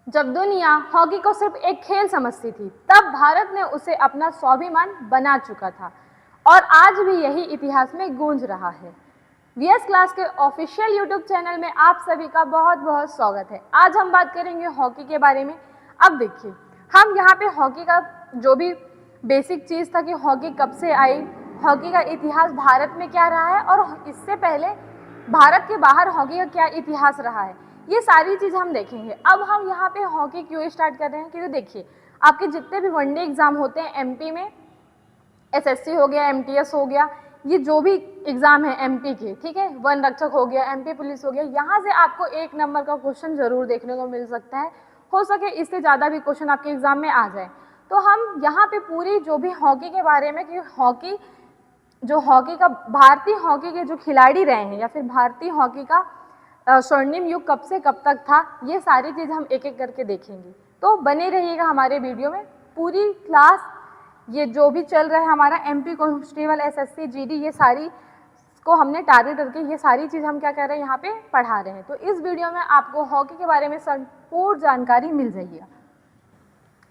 जब दुनिया हॉकी को सिर्फ एक खेल समझती थी, तब भारत ने उसे अपना स्वाभिमान बना चुका था और आज भी यही इतिहास में गूंज रहा है। वीएस क्लास के ऑफिशियल यूट्यूब चैनल में आप सभी का बहुत बहुत स्वागत है। आज हम बात करेंगे हॉकी के बारे में। अब देखिए, हम यहाँ पे हॉकी का जो भी बेसिक चीज़ था कि हॉकी कब से आई, हॉकी का इतिहास भारत में क्या रहा है और इससे पहले भारत के बाहर हॉकी का क्या इतिहास रहा है, ये सारी चीज़ हम देखेंगे। अब हम यहाँ पे हॉकी क्यों स्टार्ट कर रहे हैं कि तो देखिए, आपके जितने भी वनडे एग्जाम होते हैं एमपी में, एसएससी हो गया, एमटीएस हो गया, ये जो भी एग्जाम है एमपी के, ठीक है, वन रक्षक हो गया, एमपी पुलिस हो गया, यहाँ से आपको 1 नंबर का क्वेश्चन जरूर देखने को मिल सकता है। हो सके इससे ज़्यादा भी क्वेश्चन आपके एग्जाम में आ जाए। तो हम यहाँ पे पूरी जो भी हॉकी के बारे में कि हॉकी जो हॉकी का भारतीय हॉकी के जो खिलाड़ी रहे हैं या फिर भारतीय हॉकी का स्वर्णिम युग कब से कब तक था, ये सारी चीज़ हम एक एक करके देखेंगे। तो बने रहिएगा हमारे वीडियो में। पूरी क्लास ये जो भी चल रहा है हमारा एमपी कांस्टेबल, एसएससी, जीडी, ये सारी को हमने टारगेट करके ये सारी चीज़ हम क्या कर रहे हैं यहाँ पे पढ़ा रहे हैं। तो इस वीडियो में आपको हॉकी के बारे में संपूर्ण जानकारी मिल जाएगी।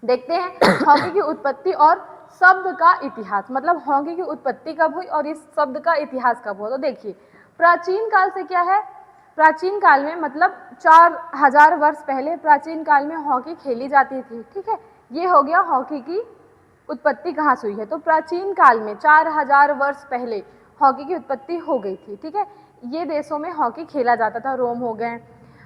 देखते हैं हॉकी की उत्पत्ति और शब्द का इतिहास, मतलब हॉकी की उत्पत्ति कब हुई और इस शब्द का इतिहास कब हुआ। तो देखिए, प्राचीन काल से क्या है, प्राचीन काल में मतलब 4000 वर्ष पहले प्राचीन काल में हॉकी खेली जाती थी, ठीक है। ये हो गया हॉकी की उत्पत्ति कहाँ से हुई है। तो प्राचीन काल में 4000 वर्ष पहले हॉकी की उत्पत्ति हो गई थी, ठीक है। ये देशों में हॉकी खेला जाता था, रोम हो गए,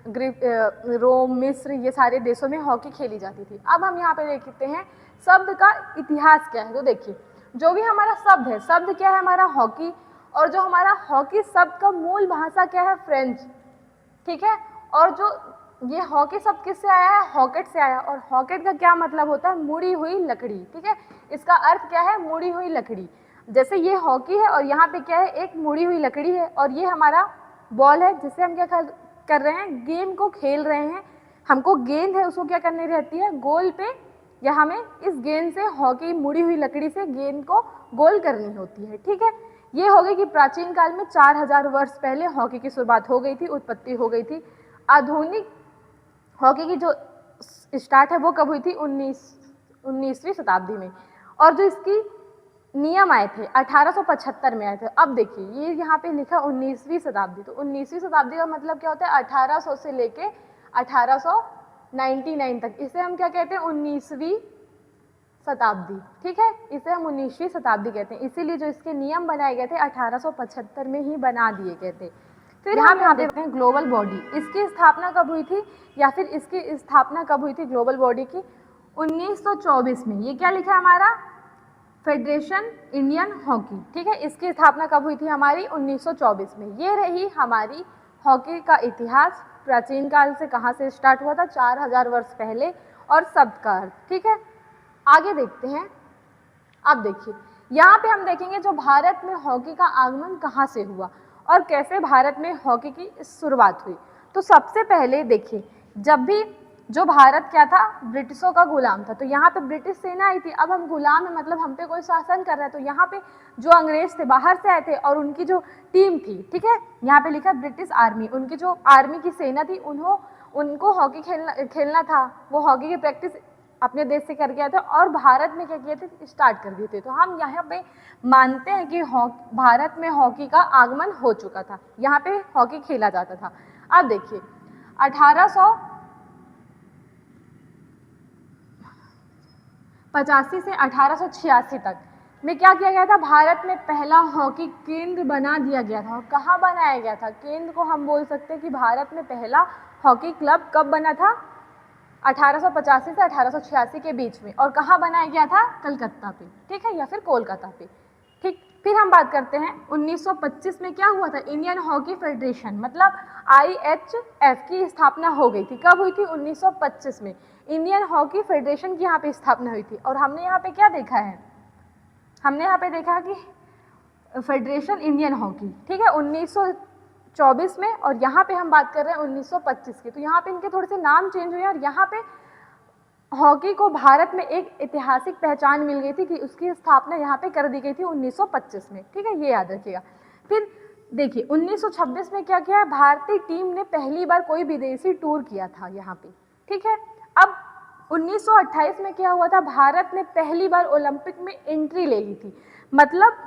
रोम, मिस्र, ये सारे देशों में हॉकी खेली जाती थी। अब हम यहाँ पे देखते हैं शब्द का इतिहास क्या है। तो देखिए, जो भी हमारा शब्द है, शब्द क्या है हमारा हॉकी, और जो हमारा हॉकी शब्द का मूल भाषा क्या है, फ्रेंच, ठीक है। और जो ये हॉकी शब्द किससे आया है, हॉकेट से आया, और हॉकेट का क्या मतलब होता है, मुड़ी हुई लकड़ी, ठीक है। इसका अर्थ क्या है, मुड़ी हुई लकड़ी। जैसे ये हॉकी है और यहाँ पे क्या है, एक मुड़ी हुई लकड़ी है, और ये हमारा बॉल है जिससे हम क्या कर रहे हैं, गेम को खेल रहे हैं। हमको गेंद है उसको क्या करनी रहती है, गोल पे, या हमें इस गेंद से हॉकी मुड़ी हुई लकड़ी से गेंद को गोल करनी होती है, ठीक है। ये हो गई कि प्राचीन काल में 4000 वर्ष पहले हॉकी की शुरुआत हो गई थी, उत्पत्ति हो गई थी। आधुनिक हॉकी की जो स्टार्ट है वो कब हुई थी, 19वीं शताब्दी में, और जो इसकी नियम आए थे 1875 में आए थे। अब देखिए, ये यहाँ पे लिखा 19वीं शताब्दी, तो 19वीं शताब्दी का मतलब क्या होता है, 1800 से लेके 1899 तक, इसे हम क्या कहते हैं, 19वीं शताब्दी, ठीक है। इसे हम 19वीं शताब्दी कहते हैं। इसीलिए जो इसके नियम बनाए गए थे 1875 में ही बना दिए गए थे। फिर यहाँ पे देखते हैं ग्लोबल बॉडी, इसकी स्थापना कब हुई थी, या फिर इसकी स्थापना कब हुई थी ग्लोबल बॉडी की, 1924 में। ये क्या लिखा है हमारा, फेडरेशन इंडियन हॉकी, ठीक है। इसकी स्थापना कब हुई थी हमारी, 1924 में। ये रही हमारी हॉकी का इतिहास। प्राचीन काल से कहाँ से स्टार्ट हुआ था, 4000 वर्ष पहले, और शब्द का अर्थ, ठीक है। आगे देखते हैं। अब देखिए, यहाँ पे हम देखेंगे जो भारत में हॉकी का आगमन कहाँ से हुआ और कैसे भारत में हॉकी की शुरुआत हुई। तो सबसे पहले देखिए, जब भी जो भारत क्या था, ब्रिटिशों का गुलाम था, तो यहाँ पे ब्रिटिश सेना आई थी। अब हम गुलाम है, मतलब हम पे कोई शासन कर रहा है, तो यहाँ पे जो अंग्रेज थे बाहर से आए थे और उनकी जो टीम थी, ठीक है, यहाँ पे लिखा ब्रिटिश आर्मी, उनकी जो आर्मी की सेना थी, उनको हॉकी खेलना था। वो हॉकी की प्रैक्टिस अपने देश से कर गया था और भारत में क्या किए थे, स्टार्ट कर दिए थे। तो हम यहाँ पे मानते हैं कि भारत में हॉकी का आगमन हो चुका था, यहाँ पे हॉकी खेला जाता था। अब देखिए, 1885 से 1886 तक में क्या किया गया था, भारत में पहला हॉकी केंद्र बना दिया गया था। और कहाँ बनाया गया था, केंद्र को हम बोल सकते हैं कि भारत में पहला हॉकी क्लब कब बना था, 1885 से 1886 के बीच में। और कहाँ बनाया गया था, कलकत्ता पे, ठीक है, या फिर कोलकाता पे, ठीक। फिर हम बात करते हैं 1925 में क्या हुआ था, इंडियन हॉकी फेडरेशन, मतलब IHF की स्थापना हो गई थी। कब हुई थी, 1925 में इंडियन हॉकी फेडरेशन की यहाँ पे स्थापना हुई थी। और हमने यहाँ पे क्या देखा है, हमने यहाँ पे देखा कि फेडरेशन इंडियन हॉकी, ठीक है, 1924 में, और यहाँ पे हम बात कर रहे हैं 1925 की। तो यहाँ पे इनके थोड़े से नाम चेंज हुए और यहाँ पे हॉकी को भारत में एक ऐतिहासिक पहचान मिल गई थी कि उसकी स्थापना यहाँ पे कर दी गई थी 1925 में, ठीक है, ये याद रखिएगा। फिर देखिए 1926 में क्या किया, भारतीय टीम ने पहली बार कोई विदेशी टूर किया था यहाँ पे, ठीक है। अब 1928 में क्या हुआ था, भारत ने पहली बार ओलंपिक में एंट्री ले ली थी। मतलब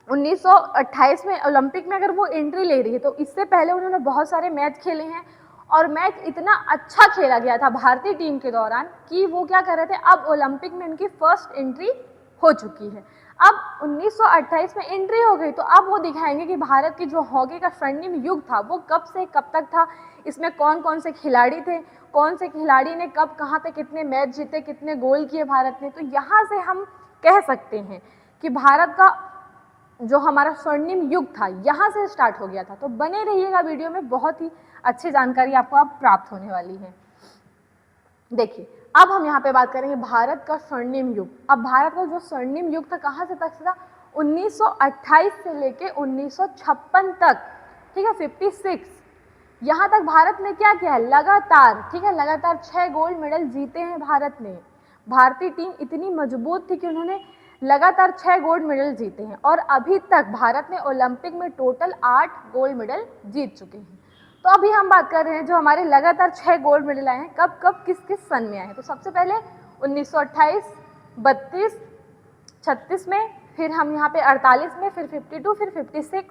1928 में ओलंपिक में अगर वो एंट्री ले रही है तो इससे पहले उन्होंने बहुत सारे मैच खेले हैं और मैच इतना अच्छा खेला गया था भारतीय टीम के दौरान कि वो क्या कर रहे थे, अब ओलंपिक में उनकी फर्स्ट एंट्री हो चुकी है। अब 1928 में एंट्री हो गई तो अब वो दिखाएंगे कि भारत की जो हॉकी का स्वर्णिम युग था वो कब से कब तक था, इसमें कौन कौन से खिलाड़ी थे, कौन से खिलाड़ी ने कब कहाँ पे कितने मैच जीते, कितने गोल किए भारत ने। तो यहाँ से हम कह सकते हैं कि भारत का जो हमारा स्वर्णिम युग था यहाँ से स्टार्ट हो गया था। तो बने रहिएगा वीडियो में, बहुत ही अच्छी जानकारी आपको अब प्राप्त होने वाली है। देखिए अब हम यहाँ पे बात करेंगे भारत का स्वर्णिम युग। अब भारत का जो स्वर्णिम युग था कहाँ से तक से था, 1928 से लेके 1956 तक, ठीक है, 56, यहाँ तक भारत ने क्या किया है, लगातार, ठीक है, लगातार 6 गोल्ड मेडल जीते हैं भारत ने। भारतीय टीम इतनी मजबूत थी कि उन्होंने लगातार 6 गोल्ड मेडल जीते हैं और अभी तक भारत ने ओलंपिक में टोटल 8 गोल्ड मेडल जीत चुके हैं। तो अभी हम बात कर रहे हैं जो हमारे लगातार 6 गोल्ड मेडल आए हैं, कब कब किस किस सन में आए हैं। तो सबसे पहले 1928, 32, 36 में, फिर हम यहाँ पे 48 में, फिर 52, फिर 56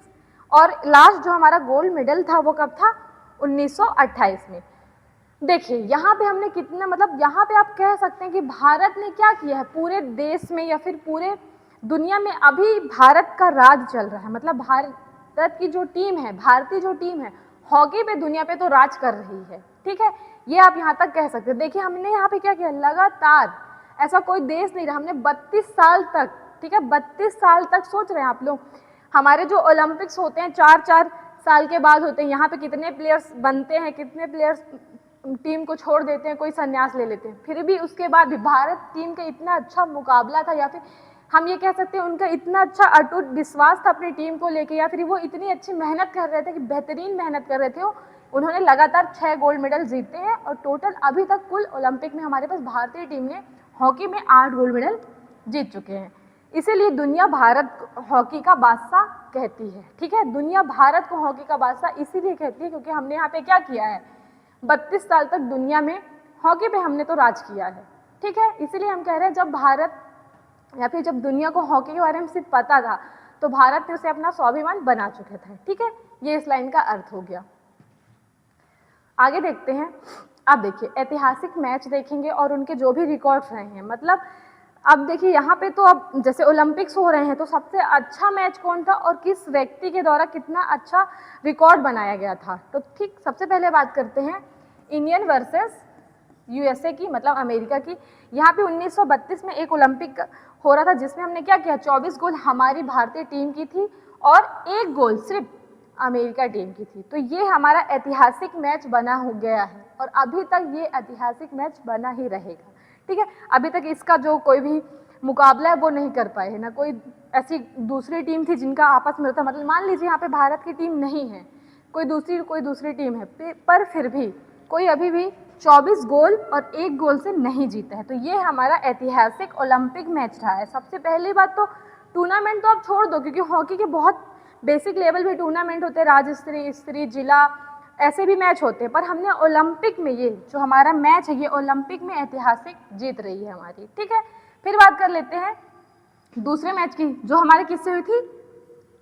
और लास्ट जो हमारा गोल्ड मेडल था वो कब था, 1928 में। देखिए यहाँ पे हमने कितना, मतलब यहाँ पे आप कह सकते हैं कि भारत ने क्या किया है पूरे देश में या फिर पूरे दुनिया में, अभी भारत का राज चल रहा है। मतलब भारत की जो टीम है, भारतीय जो टीम है हॉकी पे दुनिया पे तो राज कर रही है, ठीक है, ये आप यहाँ तक कह सकते हैं। देखिए हमने यहाँ पे क्या किया, लगातार ऐसा कोई देश नहीं रहा, हमने 32 साल तक, ठीक है, 32 साल तक, सोच रहे हैं आप लोग, हमारे जो ओलंपिक्स होते हैं 4-4 साल के बाद होते हैं, यहाँ पे कितने प्लेयर्स बनते हैं, कितने प्लेयर्स टीम को छोड़ देते हैं, कोई संन्यास ले लेते हैं, फिर भी उसके बाद भी भारत टीम का इतना अच्छा मुकाबला था, या फिर हम ये कह सकते हैं उनका इतना अच्छा अटूट विश्वास था अपनी टीम को लेके, या फिर वो इतनी अच्छी मेहनत कर रहे थे कि बेहतरीन मेहनत कर रहे थे। उन्होंने लगातार 6 गोल्ड मेडल जीते हैं और टोटल अभी तक कुल ओलंपिक में हमारे पास भारतीय टीम ने हॉकी में 8 गोल्ड मेडल जीत चुके हैं। इसीलिए दुनिया भारत हॉकी का बादशाह कहती है, ठीक है, दुनिया भारत को हॉकी का बादशाह इसीलिए कहती है क्योंकि हमने यहाँ पे क्या किया है, 32 साल तक दुनिया में हॉकी पे हमने तो राज किया है, ठीक है। इसीलिए हम कह रहे हैं जब भारत या फिर जब दुनिया को हॉकी के बारे में सिर्फ पता था तो भारत ने उसे अपना स्वाभिमान बना चुके थे, ठीक है, ये इस लाइन का अर्थ हो गया। आगे देखते हैं। अब देखिए ऐतिहासिक मैच देखेंगे और उनके जो भी रिकॉर्ड्स रहे हैं, मतलब अब देखिए यहाँ पे तो अब जैसे ओलंपिक्स हो रहे हैं तो सबसे अच्छा मैच कौन था और किस व्यक्ति के द्वारा कितना अच्छा रिकॉर्ड बनाया गया था। तो ठीक सबसे पहले बात करते हैं इंडियन वर्सेस यूएसए की, मतलब अमेरिका की। यहाँ पे 1932 में एक ओलंपिक हो रहा था जिसमें हमने क्या किया, 24 गोल हमारी भारतीय टीम की थी और 1 गोल सिर्फ अमेरिका टीम की थी। तो ये हमारा ऐतिहासिक मैच बना हो गया है और अभी तक ये ऐतिहासिक मैच बना ही रहेगा, ठीक है। अभी तक इसका जो कोई भी मुकाबला है वो नहीं कर पाए है, ना कोई ऐसी दूसरी टीम थी जिनका आपस में होता, मतलब मान लीजिए यहाँ पे भारत की टीम नहीं है, कोई दूसरी टीम है, पर फिर भी कोई अभी भी 24 गोल और 1 गोल से नहीं जीता है। तो ये हमारा ऐतिहासिक ओलंपिक मैच रहा है। सबसे पहली बात तो टूर्नामेंट तो आप छोड़ दो क्योंकि हॉकी के बहुत बेसिक लेवल भी टूर्नामेंट होते हैं, राज्य स्तरीय, स्तरीय, जिला, ऐसे भी मैच होते हैं, पर हमने ओलंपिक में ये जो हमारा मैच है ये ओलंपिक में ऐतिहासिक जीत रही है हमारी, ठीक है। फिर बात कर लेते हैं दूसरे मैच की जो हमारे किससे हुई थी,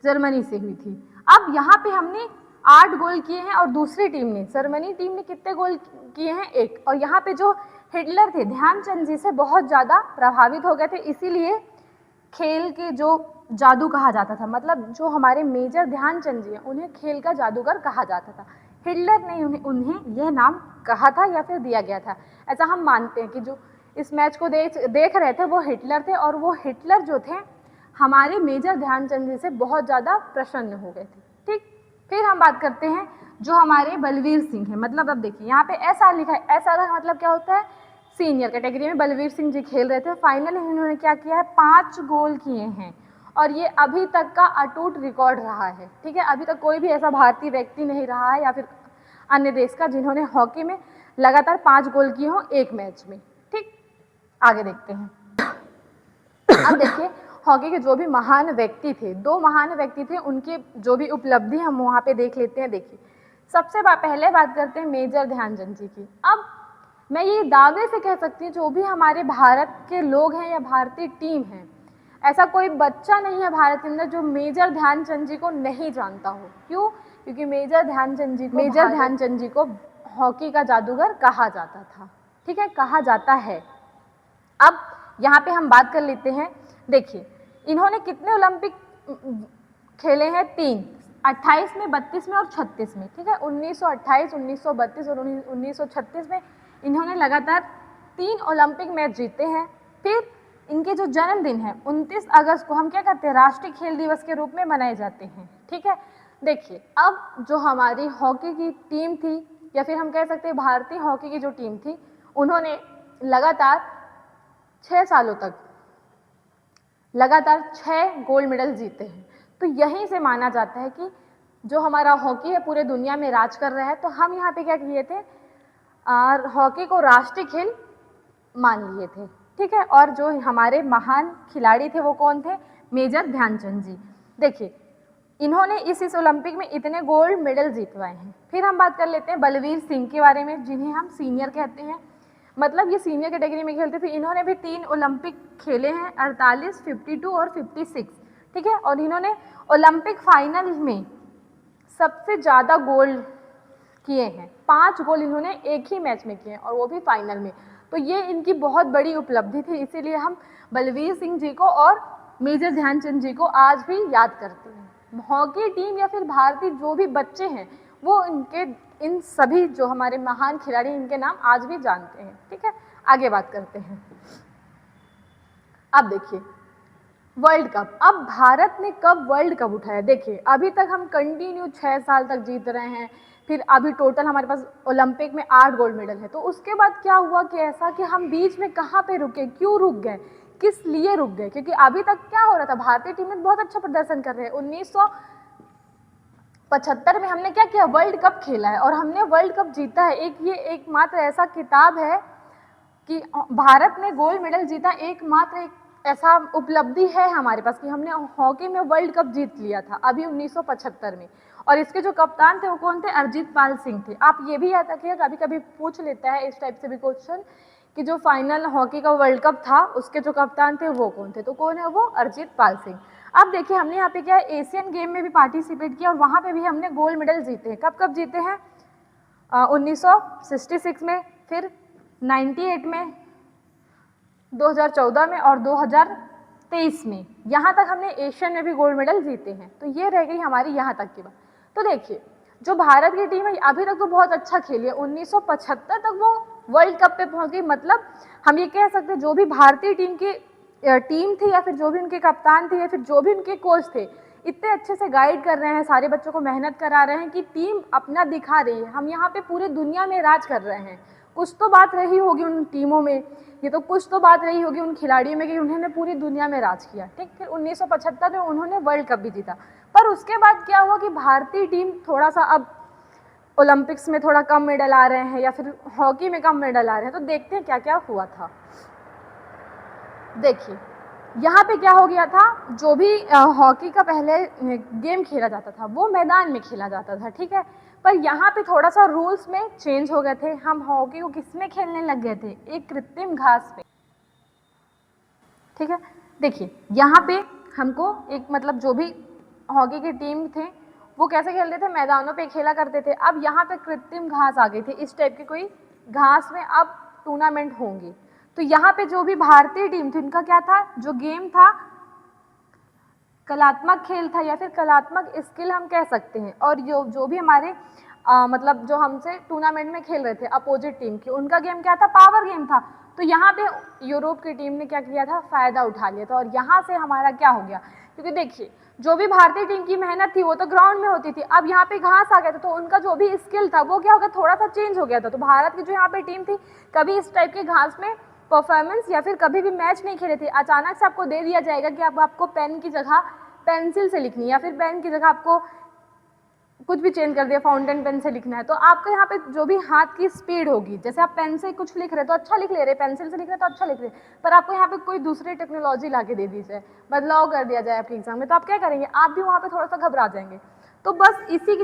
जर्मनी से हुई थी। अब यहाँ पे हमने 8 गोल किए हैं और दूसरी टीम ने, जर्मनी टीम ने कितने गोल किए हैं, 1। और यहाँ पे जो हिटलर थे ध्यानचंद जी से बहुत ज़्यादा प्रभावित हो गए थे, इसीलिए खेल के जो जादू कहा जाता था, मतलब जो हमारे मेजर ध्यानचंद जी हैं उन्हें खेल का जादूगर कहा जाता था। हिटलर ने उन्हें यह नाम कहा था या फिर दिया गया था, ऐसा हम मानते हैं कि जो इस मैच को देख रहे थे वो हिटलर थे और वो हिटलर जो थे हमारे मेजर ध्यानचंद जी से बहुत ज़्यादा प्रसन्न हो गए थे, ठीक। फिर हम बात करते हैं जो हमारे बलवीर सिंह हैं, मतलब अब देखिए यहाँ पे ऐसा लिखा है, ऐसा का मतलब क्या होता है, सीनियर कैटेगरी में बलवीर सिंह जी खेल रहे थे। फाइनली इन्होंने क्या किया है, 5 गोल किए हैं और ये अभी तक का अटूट रिकॉर्ड रहा है, ठीक है। अभी तक कोई भी ऐसा भारतीय व्यक्ति नहीं रहा है या फिर अन्य देश का जिन्होंने हॉकी में लगातार 5 गोल किए हों एक मैच में, ठीक। आगे देखते हैं। अब देखिए हॉकी के जो भी महान व्यक्ति थे, 2 महान व्यक्ति थे, उनके जो भी उपलब्धि हम वहाँ पे देख लेते हैं। देखिए सबसे पहले बात करते हैं मेजर ध्यानचंद जी की। अब मैं ये दावे से कह सकती हूँ जो भी हमारे भारत के लोग हैं या भारतीय टीम है, ऐसा कोई बच्चा नहीं है भारत के अंदर जो मेजर ध्यानचंद जी को नहीं जानता हो। क्यों? क्योंकि मेजर ध्यानचंद जी को हॉकी का जादूगर कहा जाता था। ठीक है, कहा जाता है। अब यहाँ पे हम बात कर लेते हैं। देखिए, इन्होंने कितने ओलंपिक खेले हैं? 3, 28 में, 32 में और 36 में। ठीक है, 1928, 1932 और 1936 में इन्होंने लगातार 3 ओलंपिक मैच जीते हैं। फिर इनके जो जन्मदिन है 29 अगस्त को हम क्या करते हैं? राष्ट्रीय खेल दिवस के रूप में मनाए जाते हैं। ठीक है, देखिए, अब जो हमारी हॉकी की टीम थी, या फिर हम कह सकते हैं भारतीय हॉकी की जो टीम थी, उन्होंने लगातार 6 सालों तक लगातार 6 गोल्ड मेडल जीते हैं। तो यहीं से माना जाता है कि जो हमारा हॉकी है पूरे दुनिया में राज कर रहा है। तो हम यहाँ पे क्या किए थे? हॉकी को राष्ट्रीय खेल मान लिए थे। ठीक है, और जो हमारे महान खिलाड़ी थे वो कौन थे? मेजर ध्यानचंद जी। देखिए, इन्होंने इस ओलंपिक में इतने गोल्ड मेडल जीतवाए हैं। फिर हम बात कर लेते हैं बलवीर सिंह के बारे में, जिन्हें हम सीनियर कहते हैं, मतलब ये सीनियर कैटेगरी में खेलते थे। इन्होंने भी 3 ओलंपिक खेले हैं, 48, 52 और 56। ठीक है, और इन्होंने ओलंपिक फाइनल में सबसे ज़्यादा गोल किए हैं। 5 गोल इन्होंने एक ही मैच में किए हैं, और वो भी फाइनल में। तो ये इनकी बहुत बड़ी उपलब्धि थी, इसीलिए हम बलवीर सिंह जी को और मेजर ध्यानचंद जी को आज भी याद करते हैं। हॉकी टीम या फिर भारतीय जो भी बच्चे हैं वो इन सभी जो हमारे महान खिलाड़ी, इनके नाम आज भी जानते हैं। ठीक है, आगे बात करते हैं। अब देखिए, वर्ल्ड कप। अब भारत ने कब वर्ल्ड कप उठाया? देखिए, अभी तक हम कंटिन्यू 6 साल तक जीत रहे हैं। फिर अभी टोटल हमारे पास ओलंपिक में 8 गोल्ड मेडल है। तो उसके बाद क्या हुआ कि ऐसा कि हम बीच में कहाँ पे रुके? क्यों रुक गए? किस लिए रुक गए? क्योंकि अभी तक क्या हो रहा था? भारतीय टीम में बहुत अच्छा प्रदर्शन कर रहे हैं। 1975 में हमने क्या किया? वर्ल्ड कप खेला है और हमने वर्ल्ड कप जीता है। ये एकमात्र ऐसा किताब है कि भारत ने गोल्ड मेडल जीता, एकमात्र एक ऐसा उपलब्धि है हमारे पास कि हमने हॉकी में वर्ल्ड कप जीत लिया था अभी 1975 में। और इसके जो कप्तान थे वो कौन थे? अरिजीत पाल सिंह थे। आप ये भी याद रखिए, कभी कभी पूछ लेता है इस टाइप से भी क्वेश्चन कि जो फाइनल हॉकी का वर्ल्ड कप था उसके जो कप्तान थे वो कौन थे? तो कौन है वो? अरिजीत पाल सिंह। अब देखिए, हमने यहाँ पे क्या है, एशियन गेम में भी पार्टिसिपेट किया और वहाँ पे भी हमने गोल्ड मेडल जीते हैं। कब कब जीते हैं? 1966 में, फिर 98 में, 2014 में और 2023 में। यहाँ तक हमने एशियन में भी गोल्ड मेडल जीते हैं। तो ये रह गई हमारी यहाँ तक की बात। तो देखिए, जो भारत की टीम है अभी तक तो बहुत अच्छा खेली है। 1975 तक वो वर्ल्ड कप पे पहुंच गई। मतलब हम ये कह सकते हैं जो भी भारतीय टीम की टीम थी, या फिर जो भी उनके कप्तान थे, या फिर जो भी उनके कोच थे, इतने अच्छे से गाइड कर रहे हैं, सारे बच्चों को मेहनत करा रहे हैं कि टीम अपना दिखा रही है। हम यहाँ पे पूरे दुनिया में राज कर रहे हैं। कुछ तो बात रही होगी उन टीमों में, ये तो कुछ तो बात रही होगी उन खिलाड़ियों में कि उन्होंने पूरी दुनिया में राज किया। ठीक, फिर 1975 में उन्होंने वर्ल्ड कप भी जीता। पर उसके बाद क्या हुआ कि भारतीय टीम थोड़ा सा अब ओलंपिक्स में थोड़ा कम मेडल आ रहे हैं, या फिर हॉकी में कम मेडल आ रहे हैं। तो देखते हैं क्या क्या हुआ था। देखिए, यहाँ पे क्या हो गया था, जो भी हॉकी का पहले गेम खेला जाता था वो मैदान में खेला जाता था। ठीक है, पर यहाँ पे थोड़ा सा रूल्स में चेंज हो गए थे। हम हॉकी को किस में खेलने लग गए थे? एक कृत्रिम घास पे। ठीक है, देखिए यहाँ पे हमको एक मतलब जो भी हॉकी की टीम थे वो कैसे खेलते थे? मैदानों पे खेला करते थे। अब यहाँ पे कृत्रिम घास आ गई थी, इस टाइप की कोई घास में अब टूर्नामेंट होंगी। तो यहाँ पे जो भी भारतीय टीम थी उनका क्या था? जो गेम था कलात्मक खेल था, या फिर कलात्मक स्किल हम कह सकते हैं। और जो भी हमारे मतलब जो हमसे टूर्नामेंट में खेल रहे थे अपोजिट टीम की, उनका गेम क्या था? पावर गेम था। तो यहाँ पे यूरोप की टीम ने क्या किया था? फायदा उठा लिया था, और यहाँ से हमारा क्या हो गया? क्योंकि देखिए, जो भी भारतीय टीम की मेहनत थी वो तो ग्राउंड में होती थी, अब यहाँ पे घास आ गया था, तो उनका जो भी स्किल था वो क्या हो गया? थोड़ा सा चेंज हो गया था। तो भारत की जो यहाँ पे टीम थी कभी इस टाइप के घास में परफॉर्मेंस या फिर कभी भी मैच नहीं खेले थे। अचानक से आपको दे दिया जाएगा कि अब आपको पेन की जगह पेंसिल से लिखनी है, या फिर पेन की जगह आपको कुछ भी चेंज कर दिया, फाउंटेन पेन से लिखना है, तो आपको यहाँ पे जो भी हाथ की स्पीड होगी, जैसे आप पेन से कुछ लिख रहे तो अच्छा लिख ले रहे, पेंसिल से लिख रहे तो अच्छा लिख रहे, पर आपको यहाँ पे कोई दूसरी टेक्नोलॉजी ला के दे दी जाए, बदलाव कर दिया जाए आपके एग्जाम में, तो आप क्या करेंगे? आप भी वहाँ पे थोड़ा सा घबरा जाएंगे। तो बस इसी की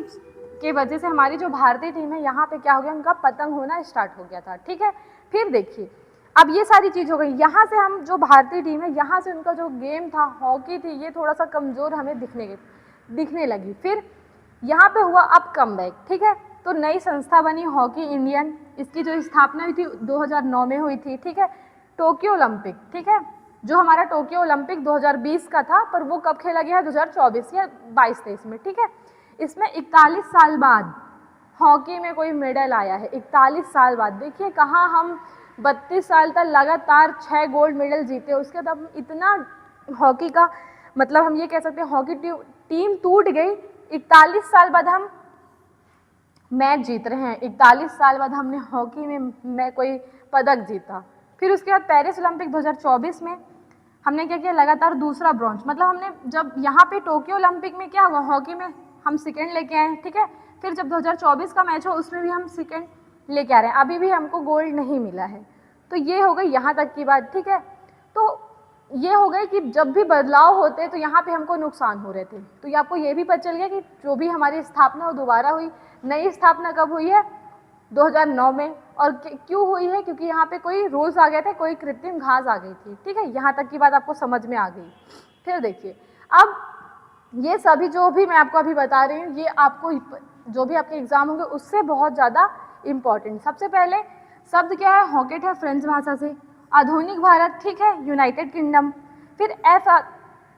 के वजह से हमारी जो भारतीय टीम है यहाँ पे क्या हो गया, उनका पतंग होना स्टार्ट हो गया था। ठीक है, फिर देखिए अब ये सारी चीज़ हो गई, यहाँ से हम जो भारतीय टीम है यहाँ से उनका जो गेम था, हॉकी थी, ये थोड़ा सा कमज़ोर हमें दिखने लगी। फिर यहाँ पे हुआ अब कमबैक। ठीक है, तो नई संस्था बनी हॉकी इंडियन, इसकी जो स्थापना हुई थी 2009 में हुई थी। ठीक है, टोक्यो ओलंपिक, ठीक है, जो हमारा टोक्यो ओलंपिक 2020 का था, पर वो कब खेला गया है, 2024 या 22-23 में। ठीक है, इसमें 41 साल बाद हॉकी में कोई मेडल आया है, 41 साल बाद। देखिए कहाँ हम 32 साल तक लगातार 6 गोल्ड मेडल जीते, उसके बाद इतना हॉकी का मतलब हम ये कह सकते हैं हॉकी टीम टूट गई। 41 साल बाद हम मैच जीत रहे हैं, 41 साल बाद हमने हॉकी में कोई पदक जीता। फिर उसके बाद पेरिस ओलंपिक 2024 में हमने क्या किया, लगातार दूसरा ब्रॉन्ज, मतलब हमने जब यहाँ पे टोक्यो ओलंपिक में क्या हुआ, हॉकी में हम सेकेंड लेके आए। ठीक है, फिर जब 2024 का मैच हो उसमें भी हम सेकेंड लेके आ रहे हैं, अभी भी हमको गोल्ड नहीं मिला है। तो ये हो गई यहाँ तक की बात। ठीक है, तो ये हो गई कि जब भी बदलाव होते तो यहाँ पे हमको नुकसान हो रहे थे। तो ये आपको ये भी पता चल गया कि जो भी हमारी स्थापना वो दोबारा हुई। नई स्थापना कब हुई है, 2009 में। और क्यों हुई है, क्योंकि यहाँ पे कोई रूल्स आ गए थे, कोई कृत्रिम घास आ गई थी। ठीक है, यहाँ तक की बात आपको समझ में आ गई। फिर देखिए अब ये सभी जो भी मैं आपको अभी बता रही हूँ, ये आपको जो भी आपके एग्जाम होंगे उससे बहुत ज़्यादा इम्पॉर्टेंट। सबसे पहले शब्द क्या है, हॉकेट है फ्रेंच भाषा से। आधुनिक भारत, ठीक है, यूनाइटेड किंगडम। फिर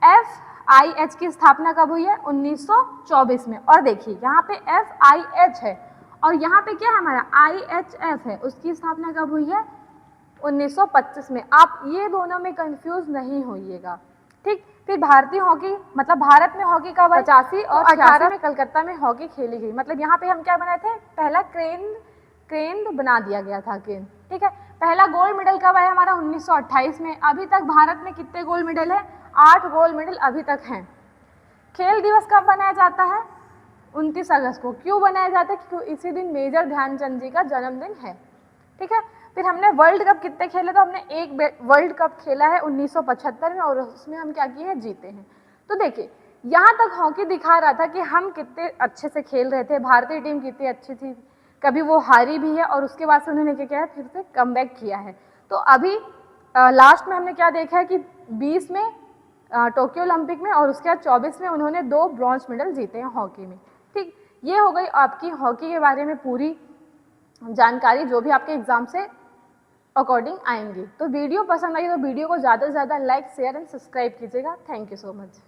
FIH की स्थापना कब हुई है, 1924 में। और देखिए यहाँ पे FIH है और यहाँ पे क्या है हमारा IHF है, उसकी स्थापना कब हुई है, 1925 में। आप ये दोनों में कंफ्यूज नहीं होइएगा। ठीक, फिर भारतीय हॉकी मतलब भारत में हॉकी कब 85 और 18 में कलकत्ता में हॉकी खेली गई। मतलब यहाँ पे हम क्या बनाए थे, पहला क्रेन बना दिया गया था, क्रेन। ठीक है, पहला गोल्ड मेडल कब आया हमारा, 1928 में। अभी तक भारत में कितने गोल्ड मेडल है, 8 गोल्ड मेडल अभी तक हैं। खेल दिवस कब बनाया जाता है, 29 अगस्त को। क्यों बनाया जाता है, क्योंकि इसी दिन मेजर ध्यानचंद जी का जन्मदिन है। ठीक है, फिर हमने वर्ल्ड कप कितने खेले, तो हमने एक वर्ल्ड कप खेला है 1975 में और उसमें हम क्या किए हैं, जीते हैं। तो देखिए यहाँ तक हॉकी दिखा रहा था कि हम कितने अच्छे से खेल रहे थे, भारतीय टीम कितनी अच्छी थी, कभी वो हारी भी है और उसके बाद से उन्होंने क्या किया है, फिर से कमबैक किया है। तो अभी लास्ट में हमने क्या देखा है कि 20 में टोक्यो ओलंपिक में और उसके बाद 24 में उन्होंने 2 ब्रॉन्ज मेडल जीते हैं हॉकी में। ठीक, ये हो गई आपकी हॉकी के बारे में पूरी जानकारी जो भी आपके एग्जाम से अकॉर्डिंग आएंगी। तो वीडियो पसंद आई तो वीडियो को ज़्यादा से ज़्यादा लाइक, शेयर एंड सब्सक्राइब कीजिएगा। Thank you so much.